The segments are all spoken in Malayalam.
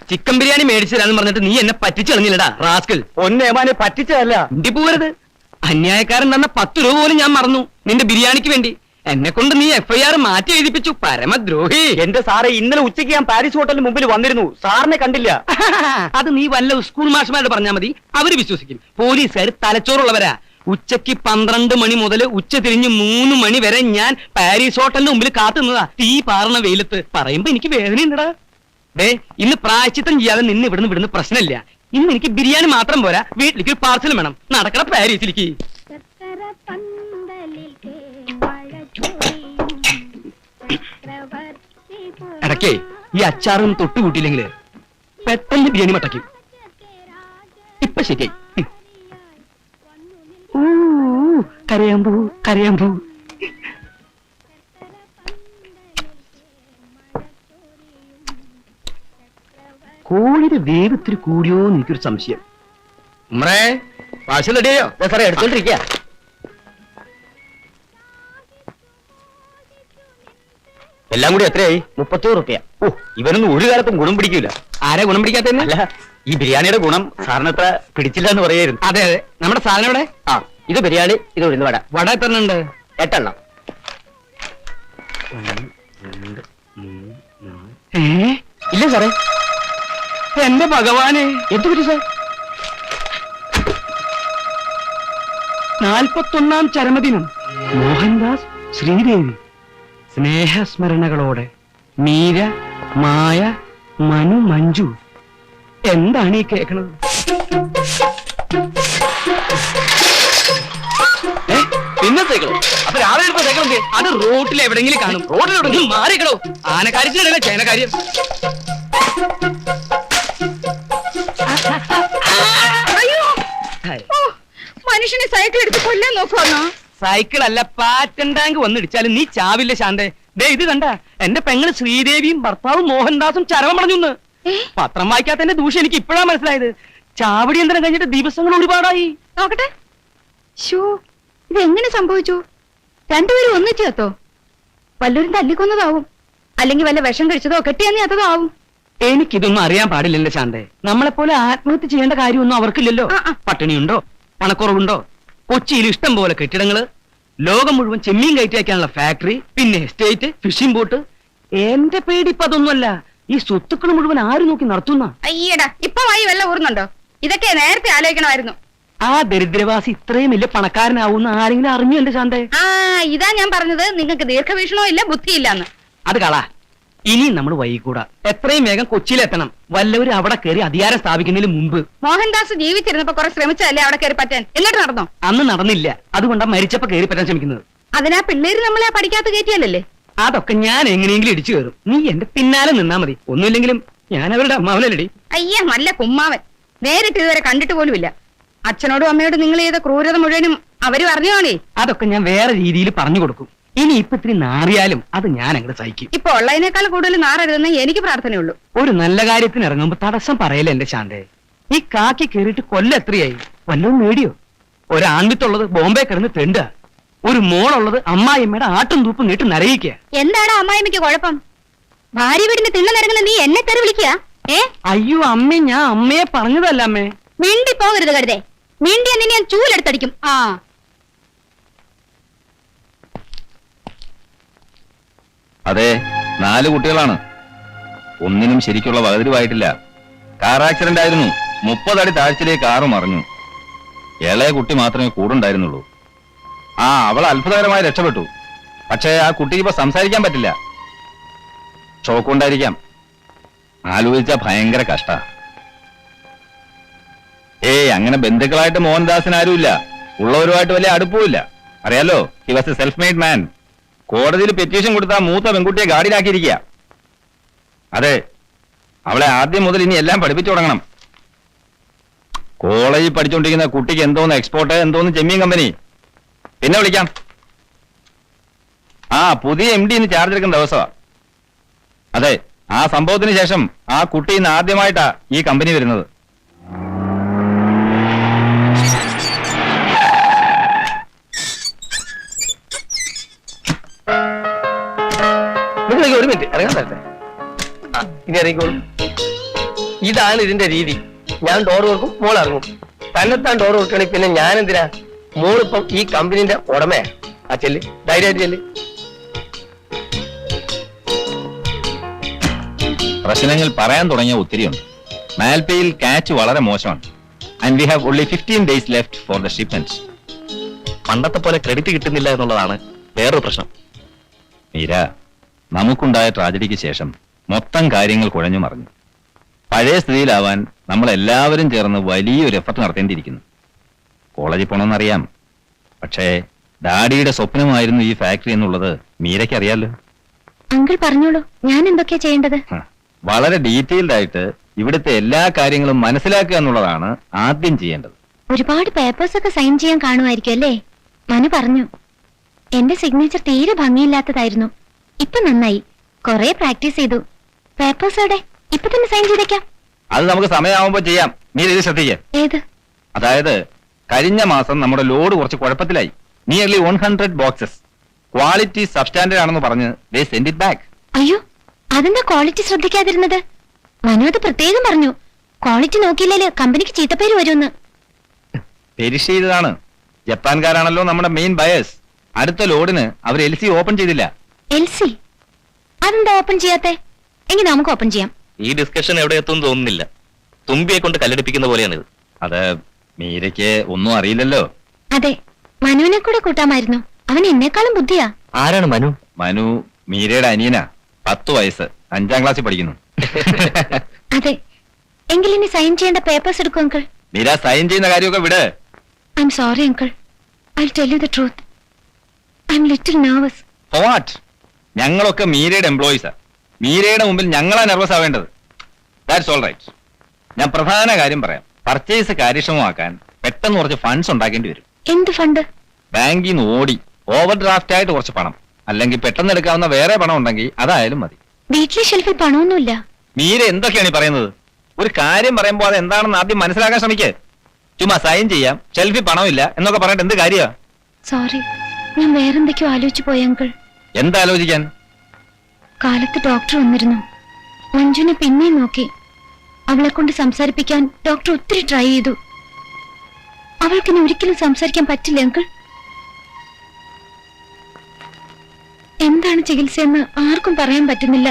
ചിക്കൻ ബിരിയാണി മേടിച്ചതാന്ന് പറഞ്ഞിട്ട് നീ എന്നെ പറ്റിച്ചു കളഞ്ഞില്ലടാ റാസ്കൽ. ഒന്നേമാനെ പറ്റിച്ചതല്ല. ഇണ്ടി പോവരുത്. അന്യായക്കാരൻ തന്ന 10 രൂപ പോലും ഞാൻ മറന്നു നിന്റെ ബിരിയാണിക്ക് വേണ്ടി. എന്നെ കൊണ്ട് നീ FIR മാറ്റി എഴുതിപ്പിച്ചു, പരമദ്രോഹി. എന്റെ സാറേ, ഇന്നലെ ഉച്ചയ്ക്ക് ഞാൻ പാരീസ് ഹോട്ടലിന് മുമ്പിൽ വന്നിരുന്നു, സാറിനെ കണ്ടില്ല. അത് നീ വല്ല സ്കൂൾ മാഷ്മാരോട് പറഞ്ഞാൽ മതി, അവര് വിശ്വസിക്കും. പോലീസുകാർ തലച്ചോറുള്ളവരാ. ഉച്ചയ്ക്ക് 12 മണി മുതൽ ഉച്ച തിരിഞ്ഞ് 3 മണി വരെ ഞാൻ പാരീസ് ഹോട്ടലിന് മുമ്പിൽ കാത്തുന്നതാ, തീ പാറണ വെയിലത്ത്. പറയുമ്പോ എനിക്ക് വേദനയുണ്ടടാ. ഡേ, ഇന്ന് പ്രായച്ചിത്തം ചെയ്യാതെ നിന്ന് ഇവിടുന്ന് വിടുന്ന പ്രശ്നമില്ല. ഇന്ന് എനിക്ക് ബിരിയാണി മാത്രം പോരാ, വീട്ടിലേക്ക് ഒരു പാർസൽ വേണം. നടക്കണ പാരീസിലേക്ക്. ഇടയ്ക്കേ ഈ അച്ചാറും തൊട്ട് കൂട്ടിയില്ലെങ്കിൽ പെട്ടെന്ന് ബിരിയാണി മട്ടയ്ക്കും. ഇപ്പൊ ശരിയായി. കരയാമ്പൂ കരയാമ്പൂ. കോഴിയുടെ വേഗത്തിൽ കൂടിയോ എനിക്കൊരു സംശയം. ഉമ്മറേ, പാഴ്സൽ റെഡിയോ? സാറേ, എടുത്തോണ്ടിരിക്കുക. എല്ലാം കൂടി എത്രയായി? 30 റുപ്യ. ഓ, ഇവനൊന്നും ഒരു കാലത്തും ഗുണം പിടിക്കൂല. ആരെ ഗുണം പിടിക്കാത്തന്നെ? അല്ല, ഈ ബിരിയാണിയുടെ ഗുണം സാറിന് അത്ര പിടിച്ചില്ല എന്ന് പറയായിരുന്നു. അതെ അതെ. നമ്മുടെ സാധനം എവിടെ? ആ, ഇത് ബിരിയാണി, ഇത് ഉഴുന്ന് വട. വട എത്ര ഉണ്ട്? 8 എണ്ണം. ഇല്ല സാറേ. എന്റെ ഭഗവാനെ, എന്ത് പറ്റി സാർ? 41ാം ചരമദിനം. മോഹൻദാസ്, ശ്രീദേവി. സ്നേഹസ്മരണകളോടെ മീര, മായ, മനു, മഞ്ജു. എന്താണ് ഈ കേൾക്കണത്? പിന്നെ സൈക്കിളോ? അപ്പൊ രാവിലെ എടുത്ത സൈക്കിൾ എന്ത്? അത് റോട്ടിൽ എവിടെങ്കിലും കാണും. റോഡിലെവിടെങ്കിലും മാറിക്കടോ. ആനക്കാര്യത്തിനിടയിലെ ചേനക്കാര്യം. മനുഷ്യനെ സൈക്കിൾ എടുത്ത് കൊല്ലാൻ നോക്കുവാന്നോ? സൈക്കിൾ അല്ല, പാറ്റൻ ടാങ്ക് വന്നിടിച്ചാലും നീ ചാവില്ല ശാന്തേ. ദേ ഇത് കണ്ട, എന്റെ പെങ്ങള് ശ്രീദേവിയും ഭർത്താവും മോഹൻദാസും ചരമം പറഞ്ഞുന്ന്. പത്രം വായിക്കാത്തതിന്റെ ദൂഷ്യം എനിക്ക് ഇപ്പോഴാ മനസ്സിലായത്. ചാവടി യന്ത്രം കഴിഞ്ഞിട്ട് ദിവസങ്ങൾ ഒരുപാടായി. നോക്കട്ടെ. ഷോ, ഇത് എങ്ങനെ സംഭവിച്ചു? രണ്ടുപേരും ഒന്നിച്ചു ചത്തോ? വല്ലവരും തല്ലിക്കൊന്നതാവും, അല്ലെങ്കിൽ വല്ല വിഷം കഴിച്ചതോ കെട്ടിയതോ ആവും. എനിക്കിതൊന്നും അറിയാൻ പാടില്ലല്ലോ ശാന്തേ. നമ്മളെപ്പോലെ ആത്മഹത്യ ചെയ്യേണ്ട കാര്യമൊന്നും അവർക്കില്ലല്ലോ. പട്ടിണിയുണ്ടോ, പണക്കുറവുണ്ടോ? കൊച്ചിയിൽ ഇഷ്ടം പോലെ കെട്ടിടങ്ങള്, ലോകം മുഴുവൻ ചെമ്മീൻ കയറ്റി വയ്ക്കാനുള്ള ഫാക്ടറി, പിന്നെ എസ്റ്റേറ്റ്, ഫിഷിംഗ് ബോട്ട്. എന്റെ പേടി ഇപ്പൊ അതൊന്നുമല്ല, ഈ സ്വത്തുക്കൾ മുഴുവൻ ആര് നോക്കി നടത്തുന്ന? അയ്യടാ, ഇപ്പൊ വായി വല്ല ഊർന്നുണ്ടോ? ഇതൊക്കെ നേരത്തെ ആലോചിക്കണമായിരുന്നു. ആ ദരിദ്രവാസി ഇത്രയും വലിയ പണക്കാരനാവുന്ന ആരെങ്കിലും അറിഞ്ഞു എന്റെ ശാന്തേ? ഇതാ ഞാൻ പറഞ്ഞത്, നിങ്ങൾക്ക് ദീർഘവീക്ഷണോ ഇല്ല, ബുദ്ധിയില്ലാന്ന്. അത് കളാ. ഇനി നമ്മൾ വൈകൂടാ. എത്രയും വേഗം കൊച്ചിയിലെത്തണം. വല്ലവരും അവിടെ കയറി അധികാരം സ്ഥാപിക്കുന്നതിന് മുമ്പ്. മോഹൻദാസ് ജീവിച്ചിരുന്നപ്പോ കുറെ ശ്രമിച്ചല്ലേ അവിടെ കയറി പറ്റാൻ? എന്നിട്ട് നടന്നോ? അന്ന് നടന്നില്ല, അതുകൊണ്ടാ മരിച്ചപ്പോ കയറി പറ്റാൻ ശ്രമിക്കുന്നത്. അതിനാ പിള്ളേര് നമ്മളെ പഠിക്കാത്ത കയറ്റിയല്ലേ? അതൊക്കെ ഞാൻ എങ്ങനെയെങ്കിലും ഇടിച്ചു കയറും. നീ എന്റെ പിന്നാലെ നിന്നാ മതി. ഒന്നുമില്ലെങ്കിലും ഞാൻ അവരുടെ അമ്മാവനല്ലടി. അയ്യ, നല്ല കുമ്മാവൻ. നേരിട്ട് ഇതുവരെ കണ്ടിട്ട് പോലുമില്ല. അച്ഛനോടും അമ്മയോടും നിങ്ങൾ ചെയ്ത ക്രൂരത മുഴുവനും അവര് പറഞ്ഞോണേ. അതൊക്കെ ഞാൻ വേറെ രീതിയിൽ പറഞ്ഞു കൊടുക്കും. ഇനി ഇപ്പൊ ഇത്തിരി നാറിയാലും അത് ഞാൻ അങ്ങോട്ട് സഹിക്കും. ഇപ്പൊ ഉള്ളതിനേക്കാൾ കൂടുതൽ നാറരുതെന്ന് എനിക്ക് പ്രാർത്ഥനയുള്ളൂ. ഒരു നല്ല കാര്യത്തിന് ഇറങ്ങുമ്പോ തടസ്സം പറയല്ലേ എന്റെ ശാന്തേ. ഈ കാക്കി കയറിയിട്ട് കൊല്ലം എത്രയായി? വല്ലതും നേടിയോ? ഒരാൺവിത്തുള്ളത് ബോംബെ കിടന്ന് തെണ്ട, ഒരു മോളുള്ളത് അമ്മായിമ്മയുടെ ആട്ടും തൂപ്പും നീട്ട് നരയിക്കുക. എന്താണ് അമ്മായിമ്മയ്ക്ക് കുഴപ്പം? ഭാര്യ വീടിന് തിണ്ണനിറങ്ങുന്ന നീ എന്നെ തെറി വിളിക്കുക? അയ്യോ അമ്മേ, ഞാൻ അമ്മയെ പറഞ്ഞതല്ല അമ്മേ. മിണ്ടി പോകരുത് കരുതേ. മിണ്ടി എന്നെ ഞാൻ ചൂലെടുത്തടിക്കും. അതെ, 4 കുട്ടികളാണ്. ഒന്നിനും ശരിക്കുള്ള വകതിരിവായിട്ടില്ല. കാർ ആക്സിഡന്റ് ആയിരുന്നു. 30 അടി താഴ്ചയിലേക്ക് കാറ് മറിഞ്ഞു. ഇളയ കുട്ടി മാത്രമേ കൂടുണ്ടായിരുന്നുള്ളൂ. അവൾ അത്ഭുതകരമായി രക്ഷപ്പെട്ടു. പക്ഷേ ആ കുട്ടിക്ക് ഇപ്പൊ സംസാരിക്കാൻ പറ്റില്ല. ഷോക്ക് കൊണ്ടായിരിക്കാം. ആലോചിച്ച ഭയങ്കര കഷ്ട. അങ്ങനെ ബന്ധുക്കളായിട്ട് മോഹൻദാസിന് ആരുമില്ല. ഉള്ളവരുമായിട്ട് വലിയ അടുപ്പമില്ല. അറിയാലോ, he was A self made മാൻ. കോടതിയിൽ പെറ്റീഷൻ കൊടുത്താൽ മൂത്ത പെൺകുട്ടിയെ ഗാഡിയിലാക്കിയിരിക്കുക. അതെ, അവളെ ആദ്യം മുതൽ ഇനി എല്ലാം പഠിപ്പിച്ചു തുടങ്ങണം. കോളേജിൽ പഠിച്ചുകൊണ്ടിരിക്കുന്ന കുട്ടിക്ക് എന്തോന്ന് എക്സ്പോർട്ട്, എന്തോന്ന് ചെമ്മീൻ കമ്പനി. പിന്നെ വിളിക്കാം. പുതിയ MD ഇന്ന് ചാർജ് എടുക്കുന്ന ദിവസമാ. അതെ, ആ സംഭവത്തിന് ശേഷം ആ കുട്ടി ഇന്ന് ആദ്യമായിട്ടാ ഈ കമ്പനി വരുന്നത്. ഒരു മിനിറ്റ് ഇറങ്ങാൻ തരട്ടെ. ഇനി ഇറങ്ങിക്കോളൂ. ഇതാണ് ഇതിന്റെ രീതി. ഞാൻ ഡോർ തുറക്കും, മോൾ ഇറങ്ങും. തന്നെത്താൻ ഡോർ തുറക്കണെങ്കിൽ പിന്നെ ഞാൻ എന്തിനാ? മോളിപ്പം ഈ കമ്പനിന്റെ ഉടമയാ. ആ ചെല്ല്, ധൈര്യമായിട്ട് ചെല്ല്. പ്രശ്നങ്ങൾ പറയാൻ തുടങ്ങിയ ഒത്തിരിയുണ്ട്. മാൽപേയിൽ കാച്ച് വളരെ മോശമാണ്. And we have only 15 days left for the shipment. പണ്ടത്തെ പോലെ ക്രെഡിറ്റ് കിട്ടുന്നില്ല എന്നുള്ളതാണ് വേറൊരു പ്രശ്നം. മീര, നമുക്കുണ്ടായ ട്രാജഡിക്ക് ശേഷം മൊത്തം കാര്യങ്ങൾ കുഴഞ്ഞു മറിഞ്ഞു. പഴയ സ്ഥിതിയിലാവാൻ നമ്മൾ എല്ലാവരും ചേർന്ന് വലിയൊരു എഫർട്ട് നടത്തേണ്ടിയിരിക്കുന്നു. കോളേജിൽ പോകണമെന്നറിയാം, പക്ഷേ ഡാഡിയുടെ സ്വപ്നമായിരുന്നു ഈ ഫാക്ടറി എന്നുള്ളത് മീരയ്ക്ക് അറിയാലോ. അങ്കിൾ പറഞ്ഞോളൂ, ഞാൻ എന്തൊക്കെയാ ചെയ്യേണ്ടത്? വളരെ ഡീറ്റെയിൽഡ് ആയിട്ട് ഇവിടുത്തെ എല്ലാ കാര്യങ്ങളും മനസ്സിലാക്കുക എന്നുള്ളതാണ് ആദ്യം ചെയ്യേണ്ടത്. ഒരുപാട് പേപ്പേഴ്സ് ഒക്കെ സൈൻ ചെയ്യാൻ കാണുമായിരിക്കും അല്ലേ? മനു പറഞ്ഞു. എന്റെ സിഗ്നേച്ചർ തീരെ ഭംഗിയില്ലാത്തതായിരുന്നു. ഇപ്പൊ നന്നായി, കൊറേ പ്രാക്ടീസ് ചെയ്തു. പേപ്പേഴ്സ് അവിടെ ഇപ്പൊ തന്നെ സൈൻ ചെയ്തേക്കാം. അത് നമുക്ക് സമയമാകുമ്പോൾ ചെയ്യാം. മീര ഇത് ശ്രദ്ധിക്കുക. ഏത്? അതായത് കഴിഞ്ഞ മാസം നമ്മുടെ ലോഡ് കുറച്ച് കുഴപ്പത്തിലായി. Nearly 100 boxes. ക്വാളിറ്റി സബ്സ്റ്റാൻഡേർഡ് ആണെന്ന് പറഞ്ഞ് ദേ സെൻഡ് ഇറ്റ് ബാക്ക്. അയ്യോ, അതെന്താ ക്വാളിറ്റി ശ്രദ്ധിക്കാതിരുന്നത്? മനു അത് പ്രത്യേകം പറഞ്ഞു. ക്വാളിറ്റി നോക്കിയില്ലേ കമ്പനിക്ക് ചീത്തപ്പേര് വരുമെന്ന്. പെരിഷ് ചെയ്തതാണ്. ജപ്പാൻകാരാണല്ലോ നമ്മുടെ മെയിൻ ബയേഴ്സ്. അടുത്ത ലോഡിന് അവർ LC ഓപ്പൺ ചെയ്തില്ല. LC? അതെന്താ ഓപ്പൺ ചെയ്യാത്തെ? എങ്കിൽ നമുക്ക് ഓപ്പൺ ചെയ്യാം. ഈ ഡിസ്കഷൻ എവിടെ എത്തും തോന്നുന്നില്ല. തുമ്പിയെ കൊണ്ട് കല്ലെടുപ്പിക്കുന്ന പോലെയാണിത്. അത് മീരയ്ക്ക് ഒന്നും അറിയില്ലല്ലോ. അതെ, മനുവിനെ കൂടെ കൂട്ടാമായിരുന്നു. അവൻ എന്നെക്കാളും ബുദ്ധിയാ. ആരാണ് മനു? മനു മീരയുടെ അനിയനാ. 10 വയസ്സ്, 5ാം ക്ലാസ്സിൽ പഠിക്കുന്നു. അതെ, എങ്കിൽ ഇനി സൈൻ ചെയ്യേണ്ട പേപ്പേഴ്സ് എടുക്കും അങ്കിൾ. മീര സൈൻ ചെയ്യുന്ന കാര്യമൊക്കെ വിട്. I am sorry uncle. I tell you the truth. I am little nervous. What? ഞങ്ങളൊക്കെ മീരയുടെ എംപ്ലോയീസാ. മീരയുടെ മുമ്പിൽ ഞങ്ങളാ നെർവസ് ആവേണ്ടത്. That's all right. ഞാൻ പ്രധാന കാര്യം പറയാം. പർച്ചേസ് കാര്യക്ഷമമാക്കാൻ പെട്ടെന്ന് കുറച്ച് ഫണ്ട്സ് ഉണ്ടാക്കേണ്ടി വരും. എന്ത് ഫണ്ട്? ബാങ്കിൽ നിന്ന് ഓടി ഓവർ ഡ്രാഫ്റ്റ് ആയിട്ട് കുറച്ച് പണം, അല്ലെങ്കിൽ പെട്ടെന്ന് എടുക്കാവുന്ന വേറെ പണം ഉണ്ടെങ്കിൽ അതായാലും മതി. വീട്ടിലെ ഷെൽഫിൽ പണമൊന്നുമില്ല. മീര എന്തൊക്കെയാണ് ഈ പറയുന്നത്? ഒരു കാര്യം പറയുമ്പോൾ അത് എന്താണെന്ന് ആദ്യം മനസ്സിലാക്കാൻ ശ്രമിക്കേ. ചുമ്മാ സൈൻ ചെയ്യാം, ഷെൽഫിൽ പണമില്ല എന്നൊക്കെ പറഞ്ഞിട്ട് എന്ത് കാര്യമാ? സോറി, ഞാൻ വേറെന്തൊക്കെയോ ആലോചിച്ചു പോയി അങ്കിൾ. എന്താലോചിക്കാൻ? കാലത്ത് ഡോക്ടർ വന്നിരുന്നു. മഞ്ജുനെ പിന്നെയും നോക്കി. അവളെ കൊണ്ട് സംസാരിപ്പിക്കാൻ ഡോക്ടർ ഒത്തിരി ട്രൈ ചെയ്തു. അവൾക്കിനി ഒരിക്കലും സംസാരിക്കാൻ പറ്റില്ല അങ്കിൾ. എന്താണ് ചികിത്സയെന്ന് ആർക്കും പറയാൻ പറ്റുന്നില്ല.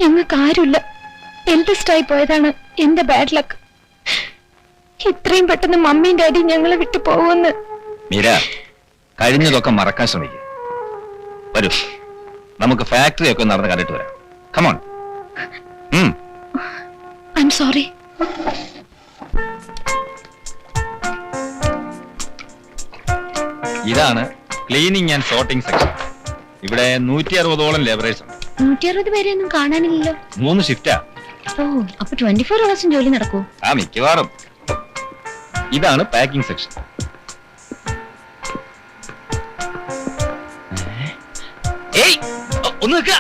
ഞങ്ങൾക്ക് ആരുമില്ല. എൽഡസ്റ്റ് ആയി പോയതാണ് എന്റെ ബാഡ് ലക്ക്. ഇത്രയും പെട്ടെന്ന് മമ്മിയും ഡാഡിയും ഞങ്ങളെ വിട്ടു പോകുമെന്ന്. മീര, കഴിഞ്ഞതൊക്കെ മറക്കാൻ ശ്രമിക്കുക. വരൂ, നമുക്ക് ഫാക്ടറി ഒക്കെ നടന്ന് കണ്ടിട്ട് വരാം. കമോൺ. I am sorry. ഇതാണ് ക്ലീനിങ് ആൻഡ് സോർട്ടിംഗ് സെക്ഷൻ. ഇവിടെ 160ഓളം ലേബറേഴ്സ് ഉണ്ട്. 160 പേരെയൊന്നും കാണാനില്ലല്ലോ. 3 ഷിഫ്റ്റാ. ഓ, അപ്പൊ 24 hours ജോലി നടക്കൂ? ആ, മിക്കവാറും. ഇതാണ് പാക്കിംഗ് സെക്ഷൻ. ഏയ്, ഒന്ന് നിൽക്കുക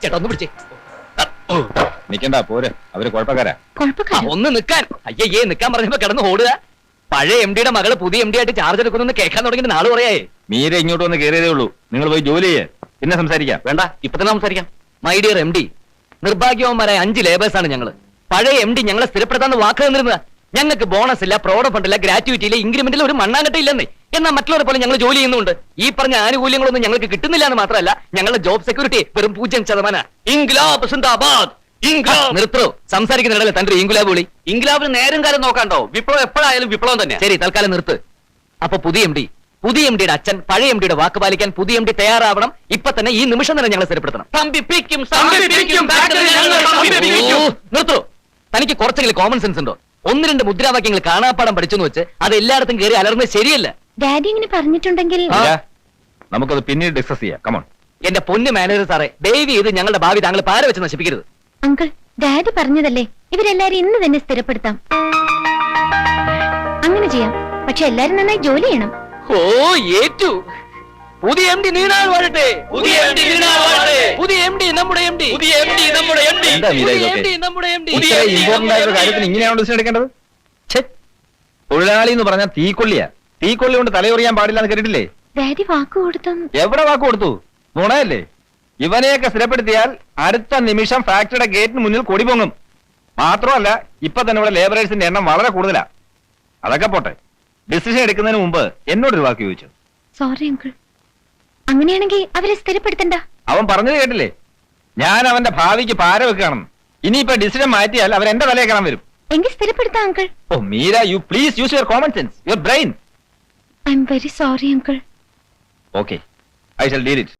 ചേട്ടാ, ഒന്ന് പിടിച്ചേ. നിക്കണ്ട, പോരെ, അവര് കുഴപ്പക്കാരാ. കുഴപ്പക്കാരോ? ഒന്ന് നിൽക്കാൻ. അയ്യേ, നിൽക്കാൻ പറഞ്ഞപ്പോ കിടന്ന് ഓടുക. പഴയ MD-യുടെ മകള് പുതിയ MD ആയിട്ട് ചാർജ് എടുക്കുന്നു കേൾക്കാൻ തുടങ്ങിയിട്ട് നാള് പറയായേ. മീര ഇങ്ങോട്ട് വന്ന് കയറിയതേ ഉള്ളൂ. നിങ്ങൾ പോയി ജോലി ചെയ്യേ, പിന്നെ സംസാരിക്കാം. വേണ്ട, ഇപ്പൊ തന്നെ സംസാരിക്കാം. മൈ ഡിയർ MD, നിർഭാഗ്യവന്മാരായ 5 ലേബേഴ്സാണ് ഞങ്ങള്. പഴയ MD ഞങ്ങളെ സ്ഥിരപ്പെടുത്താന്ന് വാക്ക് തന്നിരുന്നത്. ഞങ്ങൾക്ക് ബോണസ് ഇല്ല, പ്രോഡക്റ്റ് ഫണ്ട് ഇല്ല, ഗ്രാറ്റുവിറ്റി ഇല്ല, ഇൻക്രിമെന്റിൽ ഒരു മണ്ണാങ്കട്ട ഇല്ലെന്നേ. എന്നാൽ മറ്റുള്ളവരെ പോലെ ഞങ്ങൾ ജോലി ചെയ്യുന്നുണ്ട്. ഈ പറഞ്ഞ ആനുകൂല്യങ്ങളൊന്നും ഞങ്ങൾക്ക് കിട്ടുന്നില്ല എന്ന് മാത്രമല്ല, ഞങ്ങളുടെ ജോബ് സെക്യൂരിറ്റി വെറും 0%. ഇൻക്ലാബ് സിന്ദാബാദ്. നിർത്തോ, സംസാരിക്കുന്നിടല്ലേ തന്റെ ഇൻക്ലാബ് വിളി. ഇൻക്ലാബിന് നേരം കാലം നോക്കാണ്ടോ? വിപ്ലവം എപ്പോഴായാലും വിപ്ലവം തന്നെ. ശരി, തൽക്കാലം നിർത്ത്. അപ്പൊ പുതിയ MD-യുടെ അച്ഛൻ പഴയ MD-യുടെ വാക്ക് പാലിക്കാൻ പുതിയ MD തയ്യാറാവണം. ഇപ്പൊ തന്നെ, ഈ നിമിഷം തന്നെ ഞങ്ങളെ സ്ഥിരപ്പെടുത്തണം. നിർത്തോ. തനിക്ക് കുറച്ചെങ്കിലും കോമൺ സെൻസ് ഉണ്ടോ? 1-2 മുദ്രാവാക്യങ്ങൾ കാണാപ്പാടം പഠിച്ചെന്ന് വെച്ച് അത് എല്ലായിടത്തും കയറി അലർന്നത് ശരിയല്ല. ഡാഡി ഇങ്ങനെ പറഞ്ഞിട്ടുണ്ടെങ്കിൽ മീര, നമുക്കത് പിന്നീട് ഡിസ്കസ് ചെയ്യാം. കമോൺ. എന്റെ പൊന്നു മാനേജർ സാറേ, ദയവ് ചെയ്ത് ഞങ്ങളുടെ ഭാവി താങ്കൾ പാര വെച്ച് നശിപ്പിക്കരുത്. അങ്കിൾ, ഡാഡി പറഞ്ഞതല്ലേ, ഇവരെല്ലാരും ഇന്ന് തന്നെ സ്ഥിരപ്പെടുത്താം. അങ്ങനെ ചെയ്യാം, പക്ഷെ എല്ലാരും നന്നായി ജോലി ചെയ്യണം. ഓ, ഏറ്റു. പുതിയ MD നീണാൾ വാഴട്ടെ. പുതിയ MD നീണാൾ വാഴട്ടെ. പുതിയ MD നമ്മുടെ MD. പുതിയ MD നമ്മുടെ MD. എന്താ മീര പുതിയ ഇതൊക്കെ? MD നമ്മുടെ MD. ഇത്ര ഇമ്പോർട്ടന്റ് ആയ ഒരു കാര്യത്തിന് ഇങ്ങനെയാണോ ഡിസിഷൻ എടുക്കേണ്ടത്? തൊഴിലാളി എന്ന് പറഞ്ഞാൽ തീക്കൊള്ളിയാ. തീക്കൊള്ളി കൊണ്ട് തലയൊറിയാൻ പാടില്ല എന്ന് കേട്ടിട്ടില്ലേ? ഡാഡി വാക്ക് കൊടുത്തും. എവിടെ വാക്ക് കൊടുത്തു? നുണയല്ലേ? ഇവനെയൊക്കെ സ്ഥിരപ്പെടുത്തിയാൽ അടുത്ത നിമിഷം ഫാക്ടറിയുടെ ഗേറ്റിന് മുന്നിൽ കൊടി പൊങ്ങും. മാത്രമല്ല ഇപ്പൊ തന്നെ ഇവിടെ ലേബറേഴ്സിന്റെ എണ്ണം വളരെ കൂടുതലാ. അതൊക്കെ പോട്ടെ, ഡിസിഷൻ എടുക്കുന്നതിന് മുമ്പ് എന്നോടൊരു വാക്ക് ചോദിച്ചു. Sorry uncle. അങ്ങനെയാണെങ്കിൽ അവരെ സ്ഥിരപ്പെടുത്തണ്ട. അവൻ പറഞ്ഞത് കേട്ടില്ലേ? ഞാൻ അവന്റെ ഭാവിക്ക് പാര വെക്കുകയാണെന്ന്. ഇനിയിപ്പോ ഡിസിഷൻ മാറ്റിയാൽ അവൻ എന്റെ തലയെ കാണാൻ വരും. എങ്കിൽ സ്ഥിരപ്പെടുത്താം uncle. Oh Meera, you please use your common sense, your brain. I am very sorry uncle. Okay, I shall deal it.